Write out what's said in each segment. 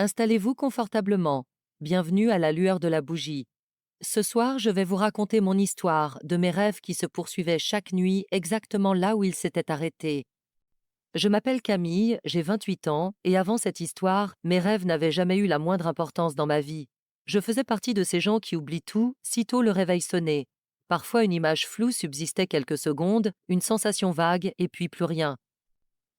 Installez-vous confortablement. Bienvenue à la lueur de la bougie. Ce soir, je vais vous raconter mon histoire, de mes rêves qui se poursuivaient chaque nuit exactement là où ils s'étaient arrêtés. Je m'appelle Camille, j'ai 28 ans, et avant cette histoire, mes rêves n'avaient jamais eu la moindre importance dans ma vie. Je faisais partie de ces gens qui oublient tout, sitôt le réveil sonnait. Parfois une image floue subsistait quelques secondes, une sensation vague, et puis plus rien.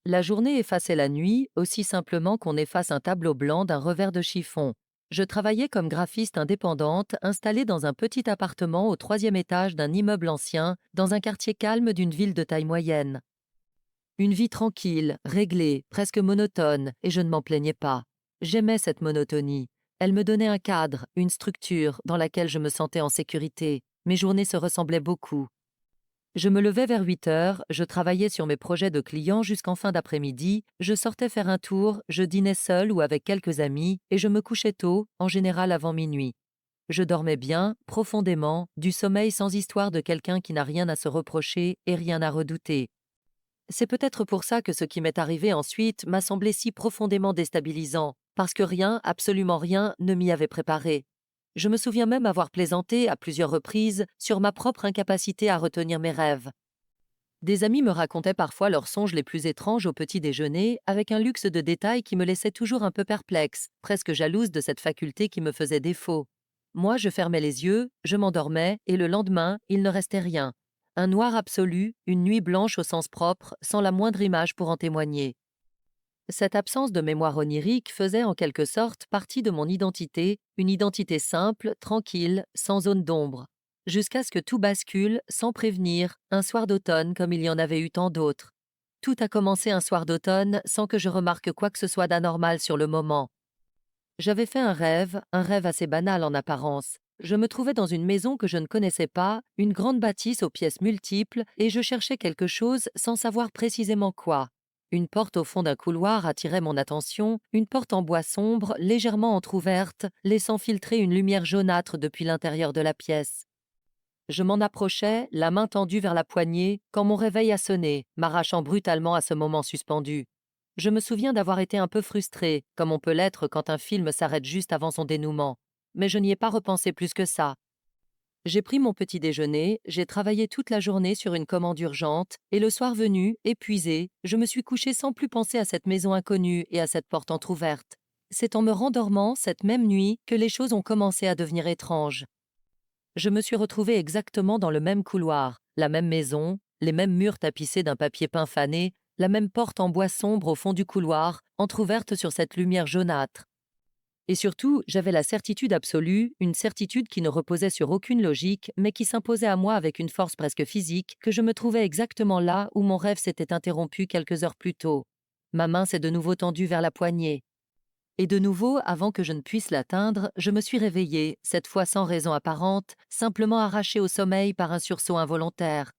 La journée effaçait la nuit, aussi simplement qu'on efface un tableau blanc d'un revers de chiffon. Je travaillais comme graphiste indépendante, installée dans un petit appartement au troisième étage d'un immeuble ancien, dans un quartier calme d'une ville de taille moyenne. Une vie tranquille, réglée, presque monotone, et je ne m'en plaignais pas. J'aimais cette monotonie. Elle me donnait un cadre, une structure dans laquelle je me sentais en sécurité. Mes journées se ressemblaient beaucoup. Je me levais vers 8 heures, je travaillais sur mes projets de clients jusqu'en fin d'après-midi, je sortais faire un tour, je dînais seul ou avec quelques amis, et je me couchais tôt, en général avant minuit. Je dormais bien, profondément, du sommeil sans histoire de quelqu'un qui n'a rien à se reprocher et rien à redouter. C'est peut-être pour ça que ce qui m'est arrivé ensuite m'a semblé si profondément déstabilisant, parce que rien, absolument rien, ne m'y avait préparé. Je me souviens même avoir plaisanté à plusieurs reprises sur ma propre incapacité à retenir mes rêves. Des amis me racontaient parfois leurs songes les plus étranges au petit déjeuner, avec un luxe de détails qui me laissait toujours un peu perplexe, presque jalouse de cette faculté qui me faisait défaut. Moi, je fermais les yeux, je m'endormais, et le lendemain, il ne restait rien. Un noir absolu, une nuit blanche au sens propre, sans la moindre image pour en témoigner. Cette absence de mémoire onirique faisait en quelque sorte partie de mon identité, une identité simple, tranquille, sans zone d'ombre. Jusqu'à ce que tout bascule, sans prévenir, un soir d'automne comme il y en avait eu tant d'autres. Tout a commencé un soir d'automne sans que je remarque quoi que ce soit d'anormal sur le moment. J'avais fait un rêve assez banal en apparence. Je me trouvais dans une maison que je ne connaissais pas, une grande bâtisse aux pièces multiples, et je cherchais quelque chose sans savoir précisément quoi. Une porte au fond d'un couloir attirait mon attention, une porte en bois sombre, légèrement entr'ouverte, laissant filtrer une lumière jaunâtre depuis l'intérieur de la pièce. Je m'en approchais, la main tendue vers la poignée, quand mon réveil a sonné, m'arrachant brutalement à ce moment suspendu. Je me souviens d'avoir été un peu frustrée, comme on peut l'être quand un film s'arrête juste avant son dénouement. Mais je n'y ai pas repensé plus que ça. J'ai pris mon petit déjeuner, j'ai travaillé toute la journée sur une commande urgente, et le soir venu, épuisée, je me suis couchée sans plus penser à cette maison inconnue et à cette porte entr'ouverte. C'est en me rendormant, cette même nuit, que les choses ont commencé à devenir étranges. Je me suis retrouvée exactement dans le même couloir, la même maison, les mêmes murs tapissés d'un papier peint fané, la même porte en bois sombre au fond du couloir, entr'ouverte sur cette lumière jaunâtre. Et surtout, j'avais la certitude absolue, une certitude qui ne reposait sur aucune logique, mais qui s'imposait à moi avec une force presque physique, que je me trouvais exactement là où mon rêve s'était interrompu quelques heures plus tôt. Ma main s'est de nouveau tendue vers la poignée. Et de nouveau, avant que je ne puisse l'atteindre, je me suis réveillée, cette fois sans raison apparente, simplement arrachée au sommeil par un sursaut involontaire.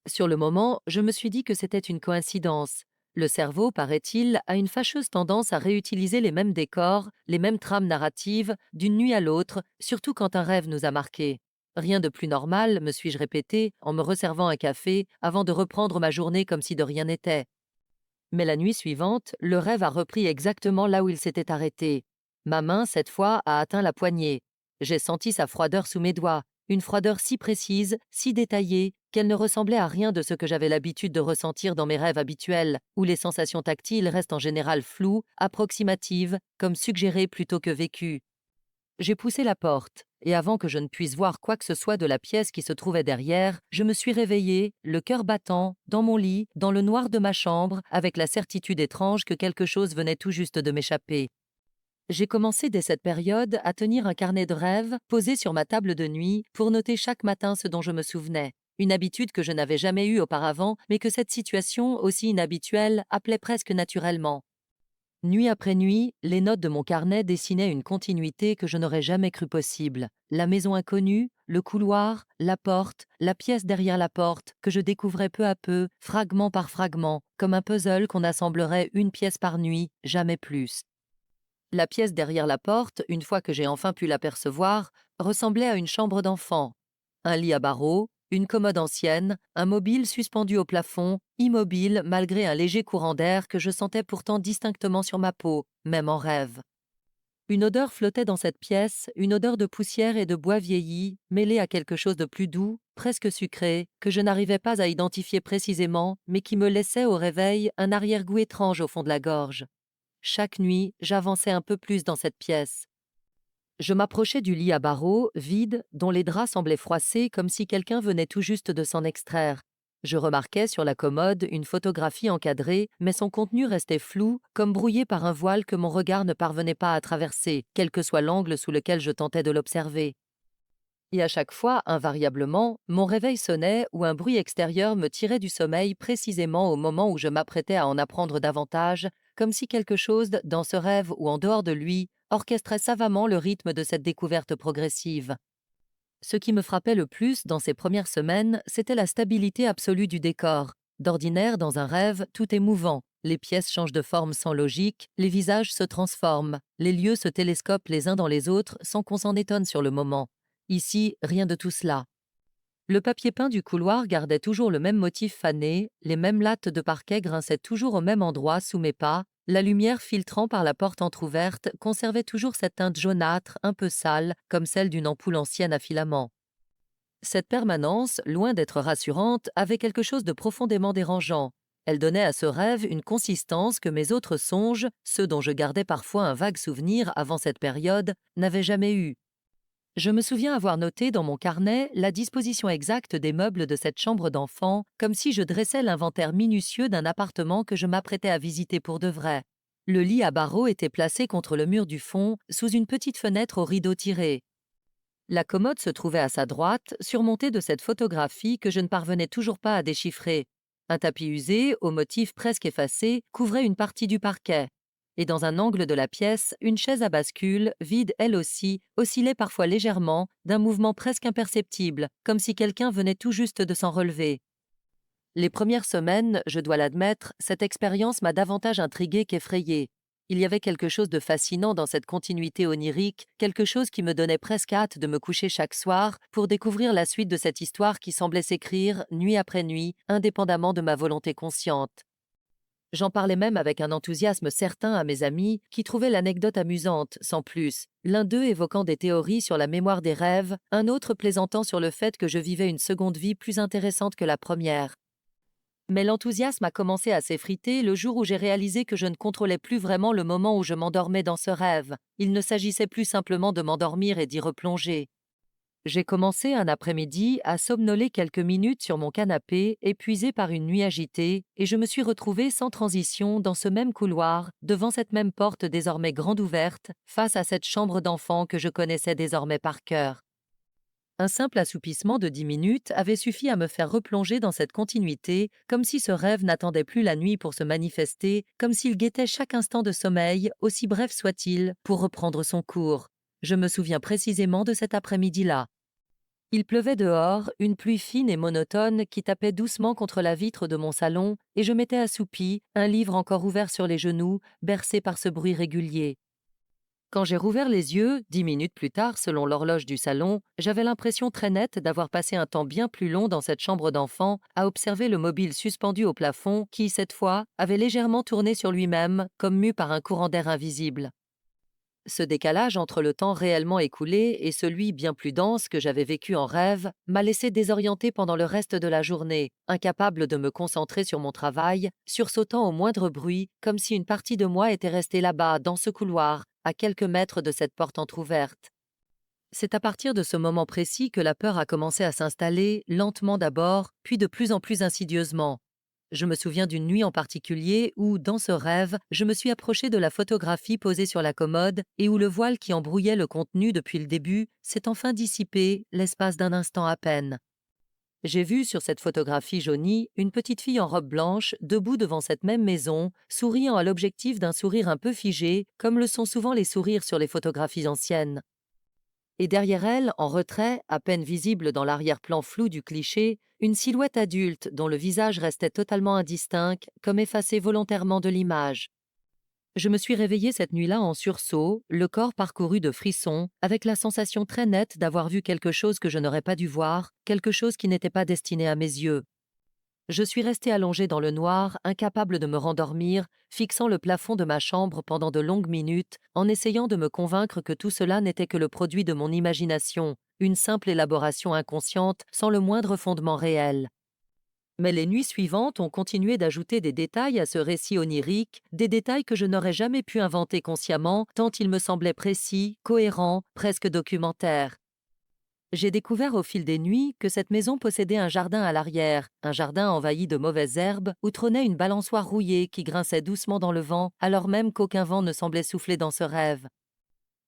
Sur le moment, je me suis dit que c'était une coïncidence. Le cerveau, paraît-il, a une fâcheuse tendance à réutiliser les mêmes décors, les mêmes trames narratives, d'une nuit à l'autre, surtout quand un rêve nous a marqués. Rien de plus normal, me suis-je répété, en me resservant un café, avant de reprendre ma journée comme si de rien n'était. Mais la nuit suivante, le rêve a repris exactement là où il s'était arrêté. Ma main, cette fois, a atteint la poignée. J'ai senti sa froideur sous mes doigts, une froideur si précise, si détaillée, qu'elle ne ressemblait à rien de ce que j'avais l'habitude de ressentir dans mes rêves habituels, où les sensations tactiles restent en général floues, approximatives, comme suggérées plutôt que vécues. J'ai poussé la porte, et avant que je ne puisse voir quoi que ce soit de la pièce qui se trouvait derrière, je me suis réveillée, le cœur battant, dans mon lit, dans le noir de ma chambre, avec la certitude étrange que quelque chose venait tout juste de m'échapper. J'ai commencé dès cette période à tenir un carnet de rêves posé sur ma table de nuit pour noter chaque matin ce dont je me souvenais, une habitude que je n'avais jamais eue auparavant, mais que cette situation, aussi inhabituelle, appelait presque naturellement. Nuit après nuit, les notes de mon carnet dessinaient une continuité que je n'aurais jamais cru possible. La maison inconnue, le couloir, la porte, la pièce derrière la porte, que je découvrais peu à peu, fragment par fragment, comme un puzzle qu'on assemblerait une pièce par nuit, jamais plus. La pièce derrière la porte, une fois que j'ai enfin pu l'apercevoir, ressemblait à une chambre d'enfant. Un lit à barreaux, une commode ancienne, un mobile suspendu au plafond, immobile malgré un léger courant d'air que je sentais pourtant distinctement sur ma peau, même en rêve. Une odeur flottait dans cette pièce, une odeur de poussière et de bois vieilli, mêlée à quelque chose de plus doux, presque sucré, que je n'arrivais pas à identifier précisément, mais qui me laissait au réveil un arrière-goût étrange au fond de la gorge. Chaque nuit, j'avançais un peu plus dans cette pièce. Je m'approchais du lit à barreaux, vide, dont les draps semblaient froissés comme si quelqu'un venait tout juste de s'en extraire. Je remarquais sur la commode une photographie encadrée, mais son contenu restait flou, comme brouillé par un voile que mon regard ne parvenait pas à traverser, quel que soit l'angle sous lequel je tentais de l'observer. Et à chaque fois, invariablement, mon réveil sonnait ou un bruit extérieur me tirait du sommeil précisément au moment où je m'apprêtais à en apprendre davantage, comme si quelque chose, dans ce rêve ou en dehors de lui, orchestrait savamment le rythme de cette découverte progressive. Ce qui me frappait le plus dans ces premières semaines, c'était la stabilité absolue du décor. D'ordinaire, dans un rêve, tout est mouvant. Les pièces changent de forme sans logique, les visages se transforment, les lieux se télescopent les uns dans les autres sans qu'on s'en étonne sur le moment. Ici, rien de tout cela. Le papier peint du couloir gardait toujours le même motif fané, les mêmes lattes de parquet grinçaient toujours au même endroit sous mes pas, la lumière filtrant par la porte entr'ouverte conservait toujours cette teinte jaunâtre, un peu sale, comme celle d'une ampoule ancienne à filament. Cette permanence, loin d'être rassurante, avait quelque chose de profondément dérangeant. Elle donnait à ce rêve une consistance que mes autres songes, ceux dont je gardais parfois un vague souvenir avant cette période, n'avaient jamais eue. Je me souviens avoir noté dans mon carnet la disposition exacte des meubles de cette chambre d'enfant, comme si je dressais l'inventaire minutieux d'un appartement que je m'apprêtais à visiter pour de vrai. Le lit à barreaux était placé contre le mur du fond, sous une petite fenêtre au rideau tiré. La commode se trouvait à sa droite, surmontée de cette photographie que je ne parvenais toujours pas à déchiffrer. Un tapis usé, au motif presque effacé, couvrait une partie du parquet. Et dans un angle de la pièce, une chaise à bascule, vide elle aussi, oscillait parfois légèrement, d'un mouvement presque imperceptible, comme si quelqu'un venait tout juste de s'en relever. Les premières semaines, je dois l'admettre, cette expérience m'a davantage intriguée qu'effrayée. Il y avait quelque chose de fascinant dans cette continuité onirique, quelque chose qui me donnait presque hâte de me coucher chaque soir pour découvrir la suite de cette histoire qui semblait s'écrire, nuit après nuit, indépendamment de ma volonté consciente. J'en parlais même avec un enthousiasme certain à mes amis qui trouvaient l'anecdote amusante, sans plus, l'un d'eux évoquant des théories sur la mémoire des rêves, un autre plaisantant sur le fait que je vivais une seconde vie plus intéressante que la première. Mais l'enthousiasme a commencé à s'effriter le jour où j'ai réalisé que je ne contrôlais plus vraiment le moment où je m'endormais dans ce rêve. Il ne s'agissait plus simplement de m'endormir et d'y replonger. J'ai commencé un après-midi à somnoler quelques minutes sur mon canapé, épuisé par une nuit agitée, et je me suis retrouvée sans transition dans ce même couloir, devant cette même porte désormais grande ouverte, face à cette chambre d'enfant que je connaissais désormais par cœur. Un simple assoupissement de 10 minutes avait suffi à me faire replonger dans cette continuité, comme si ce rêve n'attendait plus la nuit pour se manifester, comme s'il guettait chaque instant de sommeil, aussi bref soit-il, pour reprendre son cours. Je me souviens précisément de cet après-midi-là. Il pleuvait dehors, une pluie fine et monotone qui tapait doucement contre la vitre de mon salon, et je m'étais assoupie, un livre encore ouvert sur les genoux, bercé par ce bruit régulier. Quand j'ai rouvert les yeux, 10 minutes plus tard, selon l'horloge du salon, j'avais l'impression très nette d'avoir passé un temps bien plus long dans cette chambre d'enfant à observer le mobile suspendu au plafond qui, cette fois, avait légèrement tourné sur lui-même, comme mu par un courant d'air invisible. Ce décalage entre le temps réellement écoulé et celui bien plus dense que j'avais vécu en rêve m'a laissé désorientée pendant le reste de la journée, incapable de me concentrer sur mon travail, sursautant au moindre bruit, comme si une partie de moi était restée là-bas, dans ce couloir, à quelques mètres de cette porte entr'ouverte. C'est à partir de ce moment précis que la peur a commencé à s'installer, lentement d'abord, puis de plus en plus insidieusement. Je me souviens d'une nuit en particulier où, dans ce rêve, je me suis approchée de la photographie posée sur la commode et où le voile qui embrouillait le contenu depuis le début s'est enfin dissipé, l'espace d'un instant à peine. J'ai vu sur cette photographie jaunie une petite fille en robe blanche, debout devant cette même maison, souriant à l'objectif d'un sourire un peu figé, comme le sont souvent les sourires sur les photographies anciennes. Et derrière elle, en retrait, à peine visible dans l'arrière-plan flou du cliché, une silhouette adulte dont le visage restait totalement indistinct, comme effacé volontairement de l'image. Je me suis réveillée cette nuit-là en sursaut, le corps parcouru de frissons, avec la sensation très nette d'avoir vu quelque chose que je n'aurais pas dû voir, quelque chose qui n'était pas destiné à mes yeux. Je suis resté allongé dans le noir, incapable de me rendormir, fixant le plafond de ma chambre pendant de longues minutes, en essayant de me convaincre que tout cela n'était que le produit de mon imagination, une simple élaboration inconsciente sans le moindre fondement réel. Mais les nuits suivantes ont continué d'ajouter des détails à ce récit onirique, des détails que je n'aurais jamais pu inventer consciemment, tant ils me semblaient précis, cohérents, presque documentaires. J'ai découvert au fil des nuits que cette maison possédait un jardin à l'arrière, un jardin envahi de mauvaises herbes, où trônait une balançoire rouillée qui grinçait doucement dans le vent, alors même qu'aucun vent ne semblait souffler dans ce rêve.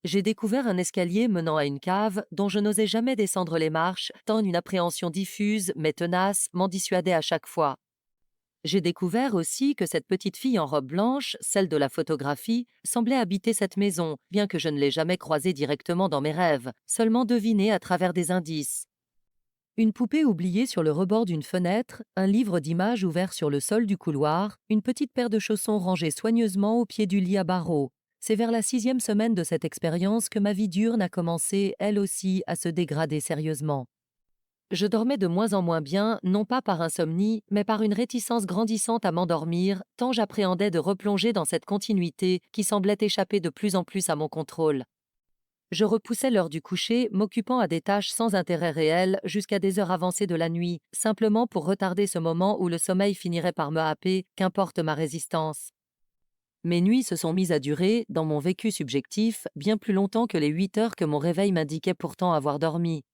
J'ai découvert un escalier menant à une cave dont je n'osais jamais descendre les marches, tant une appréhension diffuse, mais tenace, m'en dissuadait à chaque fois. J'ai découvert aussi que cette petite fille en robe blanche, celle de la photographie, semblait habiter cette maison, bien que je ne l'ai jamais croisée directement dans mes rêves, seulement devinée à travers des indices. Une poupée oubliée sur le rebord d'une fenêtre, un livre d'images ouvert sur le sol du couloir, une petite paire de chaussons rangés soigneusement au pied du lit à barreaux. C'est vers la 6e semaine de cette expérience que ma vie diurne a commencé, elle aussi, à se dégrader sérieusement. Je dormais de moins en moins bien, non pas par insomnie, mais par une réticence grandissante à m'endormir, tant j'appréhendais de replonger dans cette continuité qui semblait échapper de plus en plus à mon contrôle. Je repoussais l'heure du coucher, m'occupant à des tâches sans intérêt réel jusqu'à des heures avancées de la nuit, simplement pour retarder ce moment où le sommeil finirait par me happer, qu'importe ma résistance. Mes nuits se sont mises à durer, dans mon vécu subjectif, bien plus longtemps que les 8 heures que mon réveil m'indiquait pourtant avoir dormi.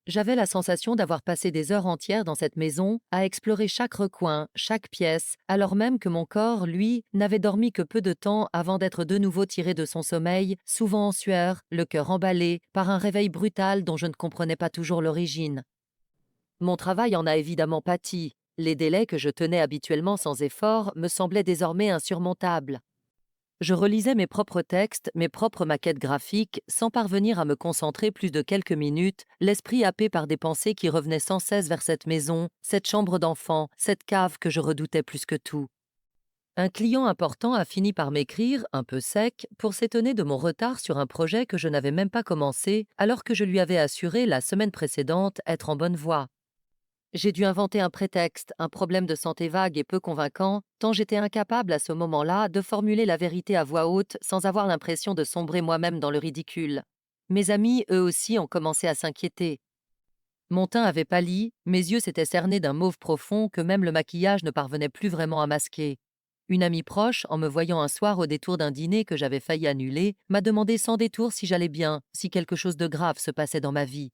J'avais la sensation d'avoir passé des heures entières dans cette maison, à explorer chaque recoin, chaque pièce, alors même que mon corps, lui, n'avait dormi que peu de temps avant d'être de nouveau tiré de son sommeil, souvent en sueur, le cœur emballé, par un réveil brutal dont je ne comprenais pas toujours l'origine. Mon travail en a évidemment pâti. Les délais que je tenais habituellement sans effort me semblaient désormais insurmontables. Je relisais mes propres textes, mes propres maquettes graphiques, sans parvenir à me concentrer plus de quelques minutes, l'esprit happé par des pensées qui revenaient sans cesse vers cette maison, cette chambre d'enfant, cette cave que je redoutais plus que tout. Un client important a fini par m'écrire, un peu sec, pour s'étonner de mon retard sur un projet que je n'avais même pas commencé, alors que je lui avais assuré la semaine précédente être en bonne voie. J'ai dû inventer un prétexte, un problème de santé vague et peu convaincant, tant j'étais incapable à ce moment-là de formuler la vérité à voix haute sans avoir l'impression de sombrer moi-même dans le ridicule. Mes amis, eux aussi, ont commencé à s'inquiéter. Mon teint avait pâli, mes yeux s'étaient cernés d'un mauve profond que même le maquillage ne parvenait plus vraiment à masquer. Une amie proche, en me voyant un soir au détour d'un dîner que j'avais failli annuler, m'a demandé sans détour si j'allais bien, si quelque chose de grave se passait dans ma vie.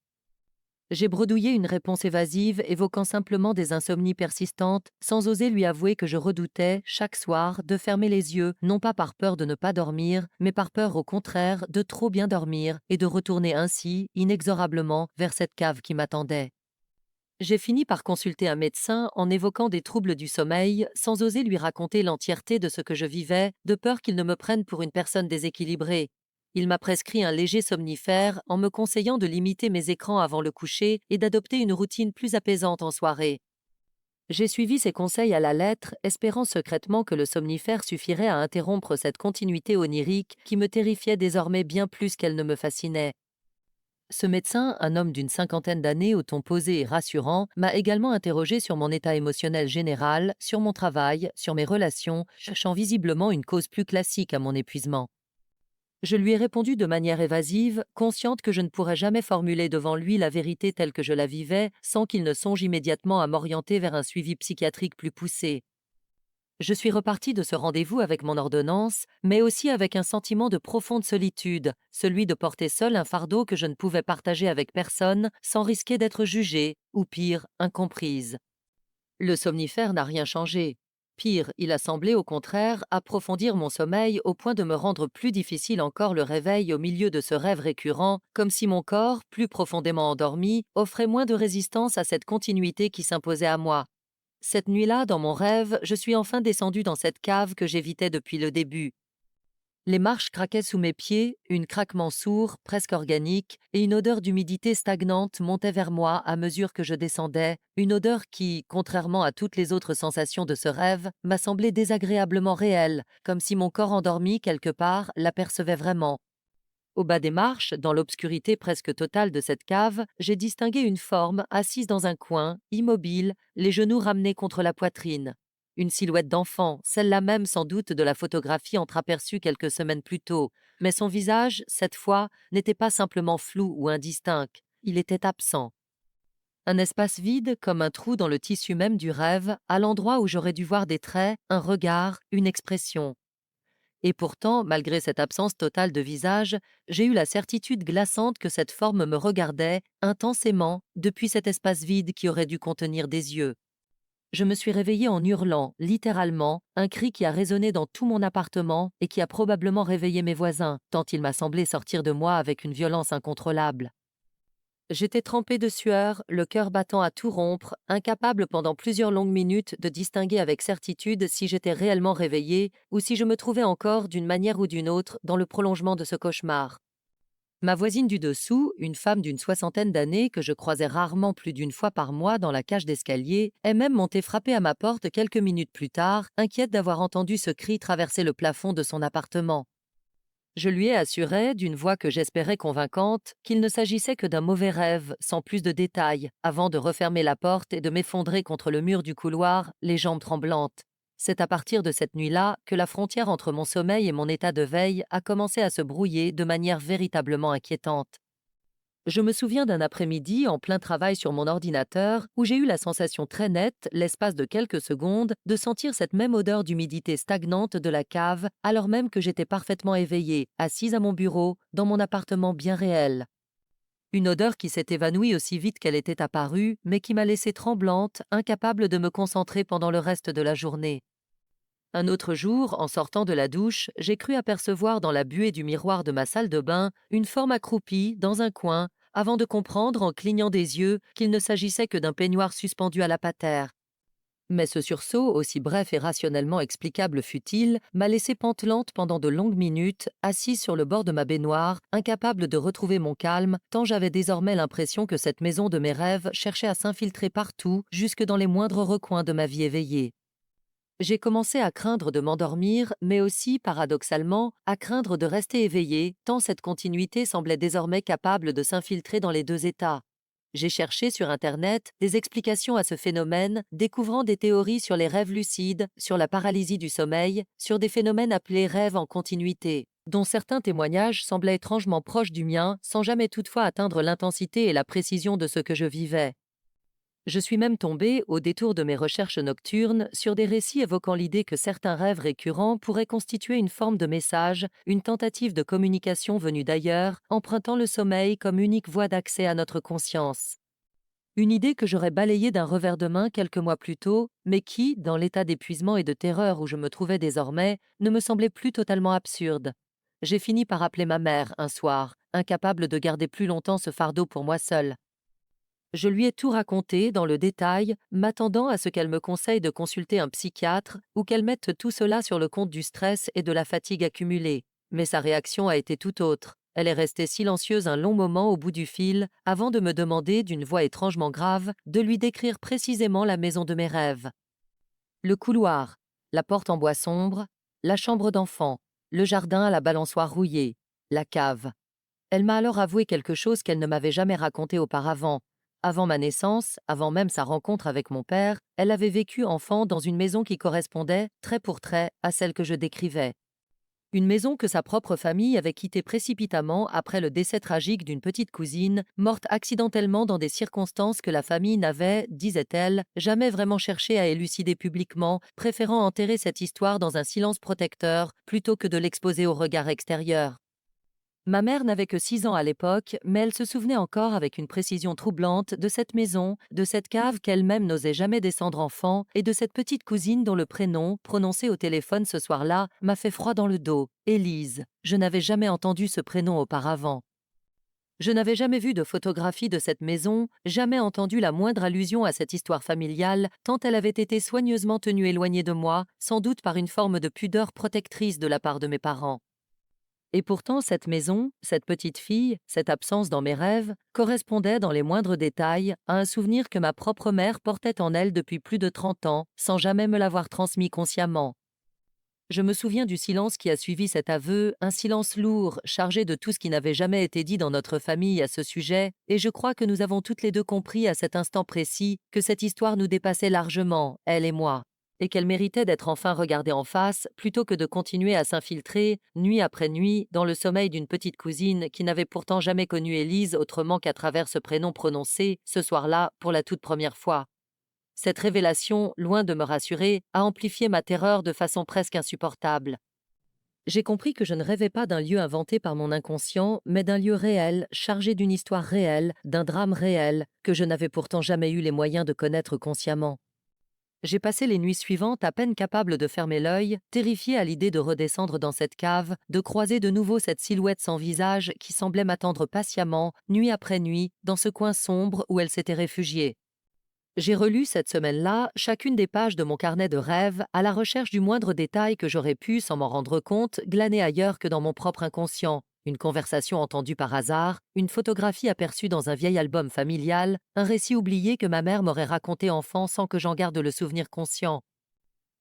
J'ai bredouillé une réponse évasive, évoquant simplement des insomnies persistantes, sans oser lui avouer que je redoutais, chaque soir, de fermer les yeux, non pas par peur de ne pas dormir, mais par peur au contraire de trop bien dormir et de retourner ainsi, inexorablement, vers cette cave qui m'attendait. J'ai fini par consulter un médecin en évoquant des troubles du sommeil, sans oser lui raconter l'entièreté de ce que je vivais, de peur qu'il ne me prenne pour une personne déséquilibrée. Il m'a prescrit un léger somnifère en me conseillant de limiter mes écrans avant le coucher et d'adopter une routine plus apaisante en soirée. J'ai suivi ses conseils à la lettre, espérant secrètement que le somnifère suffirait à interrompre cette continuité onirique qui me terrifiait désormais bien plus qu'elle ne me fascinait. Ce médecin, un homme d'une cinquantaine d'années au ton posé et rassurant, m'a également interrogé sur mon état émotionnel général, sur mon travail, sur mes relations, cherchant visiblement une cause plus classique à mon épuisement. Je lui ai répondu de manière évasive, consciente que je ne pourrais jamais formuler devant lui la vérité telle que je la vivais, sans qu'il ne songe immédiatement à m'orienter vers un suivi psychiatrique plus poussé. Je suis repartie de ce rendez-vous avec mon ordonnance, mais aussi avec un sentiment de profonde solitude, celui de porter seule un fardeau que je ne pouvais partager avec personne sans risquer d'être jugée, ou pire, incomprise. Le somnifère n'a rien changé. Pire, il a semblé au contraire approfondir mon sommeil au point de me rendre plus difficile encore le réveil au milieu de ce rêve récurrent, comme si mon corps, plus profondément endormi, offrait moins de résistance à cette continuité qui s'imposait à moi. Cette nuit-là, dans mon rêve, je suis enfin descendue dans cette cave que j'évitais depuis le début. Les marches craquaient sous mes pieds, un craquement sourd, presque organique, et une odeur d'humidité stagnante montait vers moi à mesure que je descendais, une odeur qui, contrairement à toutes les autres sensations de ce rêve, m'a semblé désagréablement réelle, comme si mon corps endormi quelque part l'apercevait vraiment. Au bas des marches, dans l'obscurité presque totale de cette cave, j'ai distingué une forme assise dans un coin, immobile, les genoux ramenés contre la poitrine. Une silhouette d'enfant, celle-là même sans doute de la photographie entreaperçue quelques semaines plus tôt, mais son visage, cette fois, n'était pas simplement flou ou indistinct, il était absent. Un espace vide comme un trou dans le tissu même du rêve, à l'endroit où j'aurais dû voir des traits, un regard, une expression. Et pourtant, malgré cette absence totale de visage, j'ai eu la certitude glaçante que cette forme me regardait, intensément, depuis cet espace vide qui aurait dû contenir des yeux. Je me suis réveillée en hurlant, littéralement, un cri qui a résonné dans tout mon appartement et qui a probablement réveillé mes voisins, tant il m'a semblé sortir de moi avec une violence incontrôlable. J'étais trempée de sueur, le cœur battant à tout rompre, incapable pendant plusieurs longues minutes de distinguer avec certitude si j'étais réellement réveillée ou si je me trouvais encore, d'une manière ou d'une autre, dans le prolongement de ce cauchemar. Ma voisine du dessous, une femme d'une soixantaine d'années que je croisais rarement plus d'une fois par mois dans la cage d'escalier, est même montée frapper à ma porte quelques minutes plus tard, inquiète d'avoir entendu ce cri traverser le plafond de son appartement. Je lui ai assuré, d'une voix que j'espérais convaincante, qu'il ne s'agissait que d'un mauvais rêve, sans plus de détails, avant de refermer la porte et de m'effondrer contre le mur du couloir, les jambes tremblantes. C'est à partir de cette nuit-là que la frontière entre mon sommeil et mon état de veille a commencé à se brouiller de manière véritablement inquiétante. Je me souviens d'un après-midi en plein travail sur mon ordinateur où j'ai eu la sensation très nette, l'espace de quelques secondes, de sentir cette même odeur d'humidité stagnante de la cave, alors même que j'étais parfaitement éveillée, assise à mon bureau, dans mon appartement bien réel. Une odeur qui s'est évanouie aussi vite qu'elle était apparue, mais qui m'a laissée tremblante, incapable de me concentrer pendant le reste de la journée. Un autre jour, en sortant de la douche, j'ai cru apercevoir dans la buée du miroir de ma salle de bain une forme accroupie, dans un coin, avant de comprendre, en clignant des yeux, qu'il ne s'agissait que d'un peignoir suspendu à la patère. Mais ce sursaut, aussi bref et rationnellement explicable fut-il, m'a laissé pantelante pendant de longues minutes, assise sur le bord de ma baignoire, incapable de retrouver mon calme, tant j'avais désormais l'impression que cette maison de mes rêves cherchait à s'infiltrer partout, jusque dans les moindres recoins de ma vie éveillée. J'ai commencé à craindre de m'endormir, mais aussi, paradoxalement, à craindre de rester éveillée, tant cette continuité semblait désormais capable de s'infiltrer dans les deux états. J'ai cherché sur Internet des explications à ce phénomène, découvrant des théories sur les rêves lucides, sur la paralysie du sommeil, sur des phénomènes appelés rêves en continuité, dont certains témoignages semblaient étrangement proches du mien, sans jamais toutefois atteindre l'intensité et la précision de ce que je vivais. Je suis même tombée, au détour de mes recherches nocturnes, sur des récits évoquant l'idée que certains rêves récurrents pourraient constituer une forme de message, une tentative de communication venue d'ailleurs, empruntant le sommeil comme unique voie d'accès à notre conscience. Une idée que j'aurais balayée d'un revers de main quelques mois plus tôt, mais qui, dans l'état d'épuisement et de terreur où je me trouvais désormais, ne me semblait plus totalement absurde. J'ai fini par appeler ma mère un soir, incapable de garder plus longtemps ce fardeau pour moi seule. Je lui ai tout raconté dans le détail, m'attendant à ce qu'elle me conseille de consulter un psychiatre ou qu'elle mette tout cela sur le compte du stress et de la fatigue accumulée. Mais sa réaction a été tout autre. Elle est restée silencieuse un long moment au bout du fil, avant de me demander, d'une voix étrangement grave, de lui décrire précisément la maison de mes rêves. Le couloir, la porte en bois sombre, la chambre d'enfant, le jardin à la balançoire rouillée, la cave. Elle m'a alors avoué quelque chose qu'elle ne m'avait jamais raconté auparavant. Avant ma naissance, avant même sa rencontre avec mon père, elle avait vécu enfant dans une maison qui correspondait, trait pour trait, à celle que je décrivais. Une maison que sa propre famille avait quittée précipitamment après le décès tragique d'une petite cousine, morte accidentellement dans des circonstances que la famille n'avait, disait-elle, jamais vraiment cherché à élucider publiquement, préférant enterrer cette histoire dans un silence protecteur plutôt que de l'exposer au regard extérieur. Ma mère n'avait que 6 ans à l'époque, mais elle se souvenait encore avec une précision troublante de cette maison, de cette cave qu'elle-même n'osait jamais descendre enfant, et de cette petite cousine dont le prénom, prononcé au téléphone ce soir-là, m'a fait froid dans le dos, Élise. Je n'avais jamais entendu ce prénom auparavant. Je n'avais jamais vu de photographie de cette maison, jamais entendu la moindre allusion à cette histoire familiale, tant elle avait été soigneusement tenue éloignée de moi, sans doute par une forme de pudeur protectrice de la part de mes parents. Et pourtant, cette maison, cette petite fille, cette absence dans mes rêves, correspondait dans les moindres détails à un souvenir que ma propre mère portait en elle depuis plus de 30 ans, sans jamais me l'avoir transmis consciemment. Je me souviens du silence qui a suivi cet aveu, un silence lourd, chargé de tout ce qui n'avait jamais été dit dans notre famille à ce sujet, et je crois que nous avons toutes les deux compris à cet instant précis que cette histoire nous dépassait largement, elle et moi, et qu'elle méritait d'être enfin regardée en face, plutôt que de continuer à s'infiltrer, nuit après nuit, dans le sommeil d'une petite cousine qui n'avait pourtant jamais connu Élise autrement qu'à travers ce prénom prononcé, ce soir-là, pour la toute première fois. Cette révélation, loin de me rassurer, a amplifié ma terreur de façon presque insupportable. J'ai compris que je ne rêvais pas d'un lieu inventé par mon inconscient, mais d'un lieu réel, chargé d'une histoire réelle, d'un drame réel, que je n'avais pourtant jamais eu les moyens de connaître consciemment. J'ai passé les nuits suivantes à peine capable de fermer l'œil, terrifié à l'idée de redescendre dans cette cave, de croiser de nouveau cette silhouette sans visage qui semblait m'attendre patiemment, nuit après nuit, dans ce coin sombre où elle s'était réfugiée. J'ai relu cette semaine-là chacune des pages de mon carnet de rêves à la recherche du moindre détail que j'aurais pu, sans m'en rendre compte, glaner ailleurs que dans mon propre inconscient. Une conversation entendue par hasard, une photographie aperçue dans un vieil album familial, un récit oublié que ma mère m'aurait raconté enfant sans que j'en garde le souvenir conscient.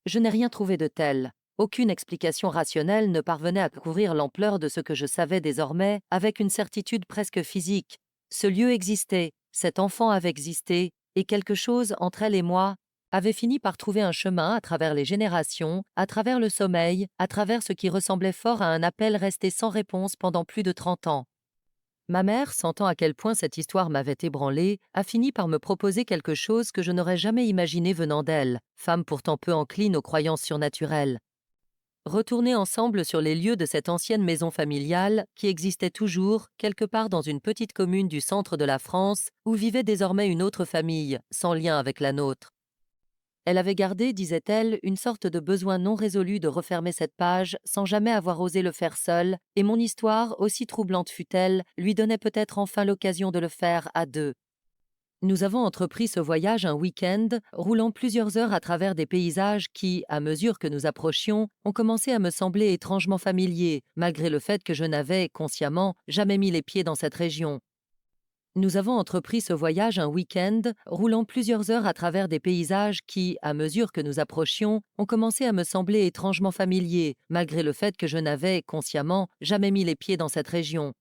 Je n'ai rien trouvé de tel. Aucune explication rationnelle ne parvenait à couvrir l'ampleur de ce que je savais désormais avec une certitude presque physique. Ce lieu existait, cet enfant avait existé, et quelque chose entre elle et moi avait fini par trouver un chemin à travers les générations, à travers le sommeil, à travers ce qui ressemblait fort à un appel resté sans réponse pendant plus de 30 ans. Ma mère, sentant à quel point cette histoire m'avait ébranlée, a fini par me proposer quelque chose que je n'aurais jamais imaginé venant d'elle, femme pourtant peu encline aux croyances surnaturelles. Retourner ensemble sur les lieux de cette ancienne maison familiale qui existait toujours, quelque part dans une petite commune du centre de la France, où vivait désormais une autre famille, sans lien avec la nôtre. Elle avait gardé, disait-elle, une sorte de besoin non résolu de refermer cette page sans jamais avoir osé le faire seule, et mon histoire, aussi troublante fût-elle, lui donnait peut-être enfin l'occasion de le faire à deux. Nous avons entrepris ce voyage un week-end, roulant plusieurs heures à travers des paysages qui, à mesure que nous approchions, ont commencé à me sembler étrangement familiers, malgré le fait que je n'avais, consciemment, jamais mis les pieds dans cette région. Nous avons entrepris ce voyage un week-end, roulant plusieurs heures à travers des paysages qui, à mesure que nous approchions, ont commencé à me sembler étrangement familiers, malgré le fait que je n'avais, consciemment, jamais mis les pieds dans cette région.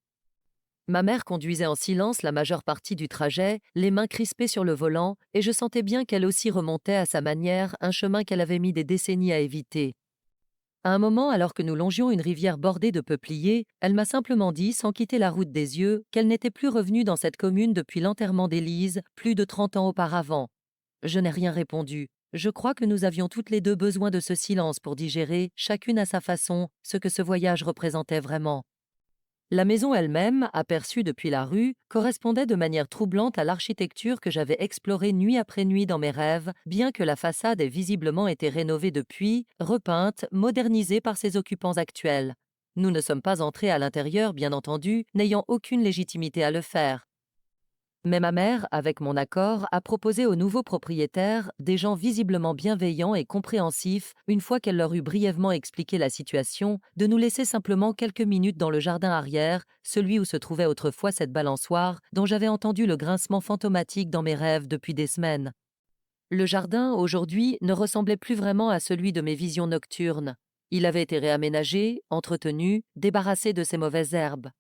Ma mère conduisait en silence la majeure partie du trajet, les mains crispées sur le volant, et je sentais bien qu'elle aussi remontait à sa manière un chemin qu'elle avait mis des décennies à éviter. À un moment, alors que nous longions une rivière bordée de peupliers, elle m'a simplement dit, sans quitter la route des yeux, qu'elle n'était plus revenue dans cette commune depuis l'enterrement d'Élise, plus de 30 ans auparavant. Je n'ai rien répondu. Je crois que nous avions toutes les deux besoin de ce silence pour digérer, chacune à sa façon, ce que ce voyage représentait vraiment. La maison elle-même, aperçue depuis la rue, correspondait de manière troublante à l'architecture que j'avais explorée nuit après nuit dans mes rêves, bien que la façade ait visiblement été rénovée depuis, repeinte, modernisée par ses occupants actuels. Nous ne sommes pas entrés à l'intérieur, bien entendu, n'ayant aucune légitimité à le faire. Mais ma mère, avec mon accord, a proposé aux nouveaux propriétaires, des gens visiblement bienveillants et compréhensifs, une fois qu'elle leur eut brièvement expliqué la situation, de nous laisser simplement quelques minutes dans le jardin arrière, celui où se trouvait autrefois cette balançoire, dont j'avais entendu le grincement fantomatique dans mes rêves depuis des semaines. Le jardin, aujourd'hui, ne ressemblait plus vraiment à celui de mes visions nocturnes. Il avait été réaménagé, entretenu, débarrassé de ses mauvaises herbes.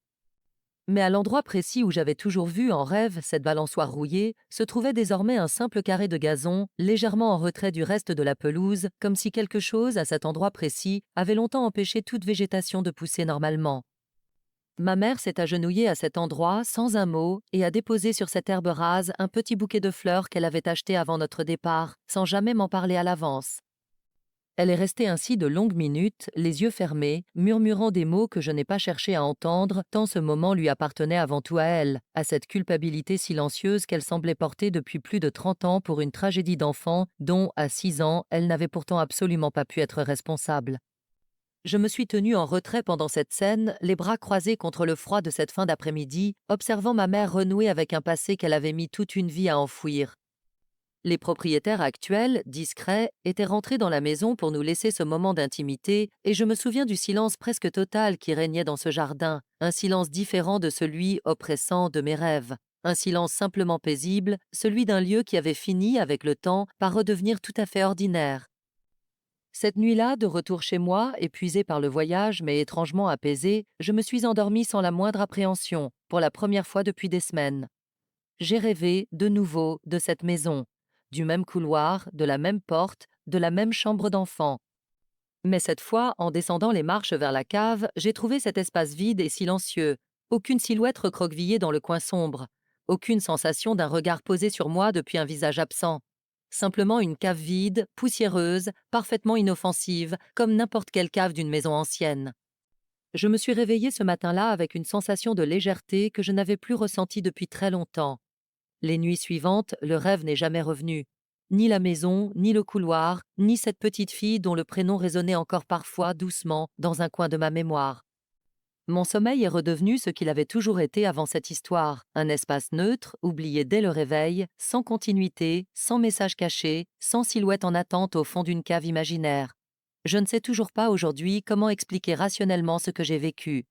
Mais à l'endroit précis où j'avais toujours vu en rêve cette balançoire rouillée, se trouvait désormais un simple carré de gazon, légèrement en retrait du reste de la pelouse, comme si quelque chose, à cet endroit précis, avait longtemps empêché toute végétation de pousser normalement. Ma mère s'est agenouillée à cet endroit, sans un mot, et a déposé sur cette herbe rase un petit bouquet de fleurs qu'elle avait acheté avant notre départ, sans jamais m'en parler à l'avance. Elle est restée ainsi de longues minutes, les yeux fermés, murmurant des mots que je n'ai pas cherché à entendre, tant ce moment lui appartenait avant tout à elle, à cette culpabilité silencieuse qu'elle semblait porter depuis plus de 30 ans pour une tragédie d'enfant dont, à 6 ans, elle n'avait pourtant absolument pas pu être responsable. Je me suis tenue en retrait pendant cette scène, les bras croisés contre le froid de cette fin d'après-midi, observant ma mère renouer avec un passé qu'elle avait mis toute une vie à enfouir. Les propriétaires actuels, discrets, étaient rentrés dans la maison pour nous laisser ce moment d'intimité, et je me souviens du silence presque total qui régnait dans ce jardin, un silence différent de celui oppressant de mes rêves, un silence simplement paisible, celui d'un lieu qui avait fini, avec le temps, par redevenir tout à fait ordinaire. Cette nuit-là, de retour chez moi, épuisée par le voyage mais étrangement apaisée, je me suis endormie sans la moindre appréhension, pour la première fois depuis des semaines. J'ai rêvé, de nouveau, de cette maison, du même couloir, de la même porte, de la même chambre d'enfant. Mais cette fois, en descendant les marches vers la cave, j'ai trouvé cet espace vide et silencieux. Aucune silhouette recroquevillée dans le coin sombre. Aucune sensation d'un regard posé sur moi depuis un visage absent. Simplement une cave vide, poussiéreuse, parfaitement inoffensive, comme n'importe quelle cave d'une maison ancienne. Je me suis réveillée ce matin-là avec une sensation de légèreté que je n'avais plus ressentie depuis très longtemps. Les nuits suivantes, le rêve n'est jamais revenu. Ni la maison, ni le couloir, ni cette petite fille dont le prénom résonnait encore parfois doucement dans un coin de ma mémoire. Mon sommeil est redevenu ce qu'il avait toujours été avant cette histoire, un espace neutre, oublié dès le réveil, sans continuité, sans message caché, sans silhouette en attente au fond d'une cave imaginaire. Je ne sais toujours pas aujourd'hui comment expliquer rationnellement ce que j'ai vécu.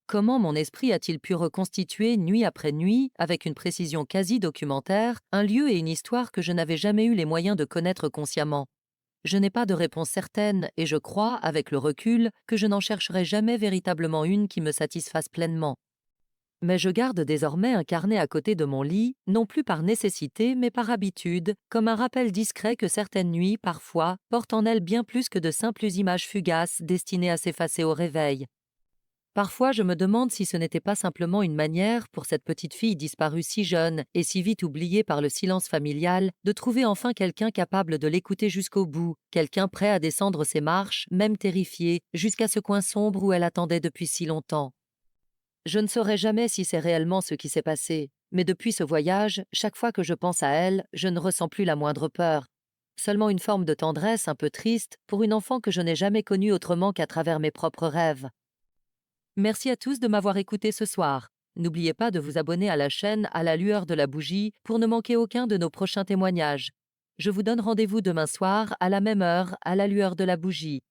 Comment mon esprit a-t-il pu reconstituer nuit après nuit, avec une précision quasi documentaire, un lieu et une histoire que je n'avais jamais eu les moyens de connaître consciemment? Je n'ai pas de réponse certaine et je crois, avec le recul, que je n'en chercherai jamais véritablement une qui me satisfasse pleinement. Mais je garde désormais un carnet à côté de mon lit, non plus par nécessité mais par habitude, comme un rappel discret que certaines nuits, parfois, portent en elles bien plus que de simples images fugaces destinées à s'effacer au réveil. Parfois, je me demande si ce n'était pas simplement une manière, pour cette petite fille disparue si jeune et si vite oubliée par le silence familial, de trouver enfin quelqu'un capable de l'écouter jusqu'au bout, quelqu'un prêt à descendre ses marches, même terrifié, jusqu'à ce coin sombre où elle attendait depuis si longtemps. Je ne saurais jamais si c'est réellement ce qui s'est passé, mais depuis ce voyage, chaque fois que je pense à elle, je ne ressens plus la moindre peur. Seulement une forme de tendresse un peu triste pour une enfant que je n'ai jamais connue autrement qu'à travers mes propres rêves. Merci à tous de m'avoir écouté ce soir. N'oubliez pas de vous abonner à la chaîne à la lueur de la bougie pour ne manquer aucun de nos prochains témoignages. Je vous donne rendez-vous demain soir à la même heure à la lueur de la bougie.